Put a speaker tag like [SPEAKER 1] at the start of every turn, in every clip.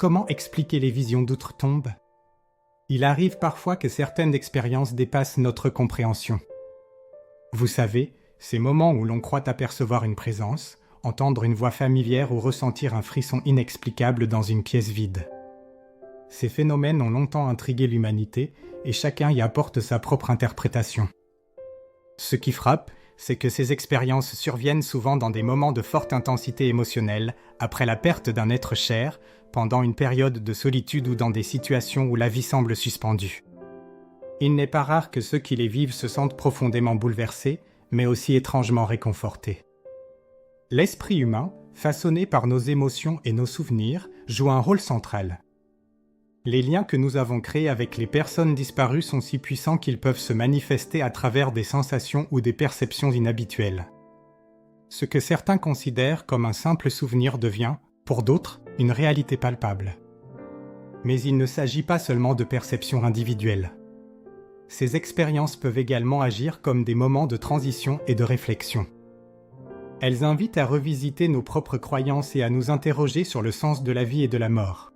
[SPEAKER 1] comment expliquer les visions d'outre-tombe? Il arrive parfois que certaines expériences dépassent notre compréhension. Vous savez, ces moments où l'on croit apercevoir une présence, entendre une voix familière ou ressentir un frisson inexplicable dans une pièce vide. Ces phénomènes ont longtemps intrigué l'humanité et chacun y apporte sa propre interprétation. Ce qui frappe, c'est que ces expériences surviennent souvent dans des moments de forte intensité émotionnelle, après la perte d'un être cher, pendant une période de solitude ou dans des situations où la vie semble suspendue. Il n'est pas rare que ceux qui les vivent se sentent profondément bouleversés, mais aussi étrangement réconfortés. L'esprit humain, façonné par nos émotions et nos souvenirs, joue un rôle central. Les liens que nous avons créés avec les personnes disparues sont si puissants qu'ils peuvent se manifester à travers des sensations ou des perceptions inhabituelles. Ce que certains considèrent comme un simple souvenir devient, pour d'autres, une réalité palpable. Mais il ne s'agit pas seulement de perceptions individuelles. Ces expériences peuvent également agir comme des moments de transition et de réflexion. Elles invitent à revisiter nos propres croyances et à nous interroger sur le sens de la vie et de la mort.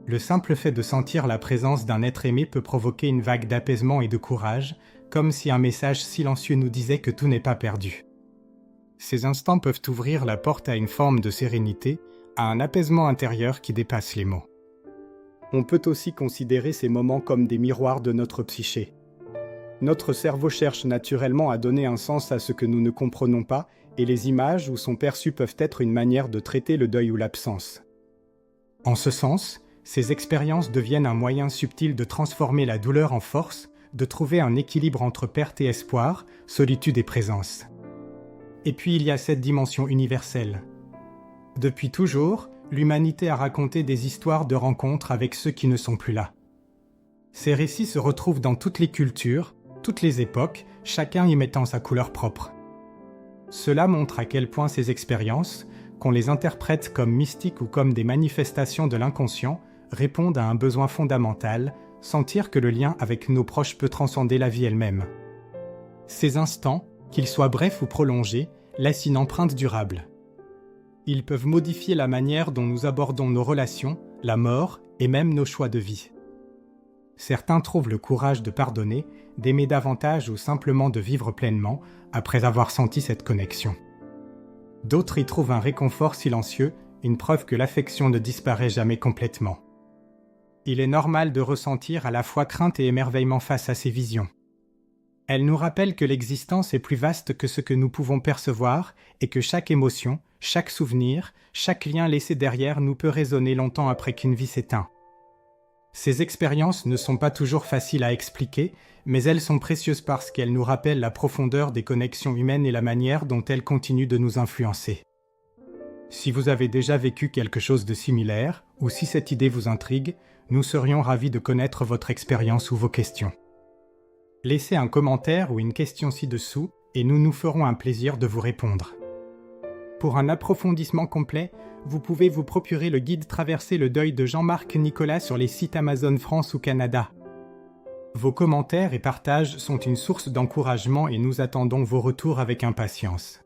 [SPEAKER 1] Le simple fait de sentir la présence d'un être aimé peut provoquer une vague d'apaisement et de courage, comme si un message silencieux nous disait que tout n'est pas perdu. Ces instants peuvent ouvrir la porte à une forme de sérénité, à un apaisement intérieur qui dépasse les mots. On peut aussi considérer ces moments comme des miroirs de notre psyché. Notre cerveau cherche naturellement à donner un sens à ce que nous ne comprenons pas, et les images ou sons perçus peuvent être une manière de traiter le deuil ou l'absence. En ce sens, ces expériences deviennent un moyen subtil de transformer la douleur en force, de trouver un équilibre entre perte et espoir, solitude et présence. Et puis il y a cette dimension universelle. Depuis toujours, l'humanité a raconté des histoires de rencontres avec ceux qui ne sont plus là. Ces récits se retrouvent dans toutes les cultures, toutes les époques, chacun y mettant sa couleur propre. Cela montre à quel point ces expériences, qu'on les interprète comme mystiques ou comme des manifestations de l'inconscient, répondent à un besoin fondamental, sentir que le lien avec nos proches peut transcender la vie elle-même. Ces instants, qu'ils soient brefs ou prolongés, laissent une empreinte durable. Ils peuvent modifier la manière dont nous abordons nos relations, la mort et même nos choix de vie. Certains trouvent le courage de pardonner, d'aimer davantage ou simplement de vivre pleinement après avoir senti cette connexion. D'autres y trouvent un réconfort silencieux, une preuve que l'affection ne disparaît jamais complètement. Il est normal de ressentir à la fois crainte et émerveillement face à ces visions. Elles nous rappellent que l'existence est plus vaste que ce que nous pouvons percevoir et que chaque émotion, chaque souvenir, chaque lien laissé derrière nous peut résonner longtemps après qu'une vie s'éteint. Ces expériences ne sont pas toujours faciles à expliquer, mais elles sont précieuses parce qu'elles nous rappellent la profondeur des connexions humaines et la manière dont elles continuent de nous influencer. Si vous avez déjà vécu quelque chose de similaire, ou si cette idée vous intrigue, nous serions ravis de connaître votre expérience ou vos questions. Laissez un commentaire ou une question ci-dessous et nous nous ferons un plaisir de vous répondre. Pour un approfondissement complet, vous pouvez vous procurer le guide Traverser le deuil de Jean-Marc Nicolas sur les sites Amazon France ou Canada. Vos commentaires et partages sont une source d'encouragement et nous attendons vos retours avec impatience.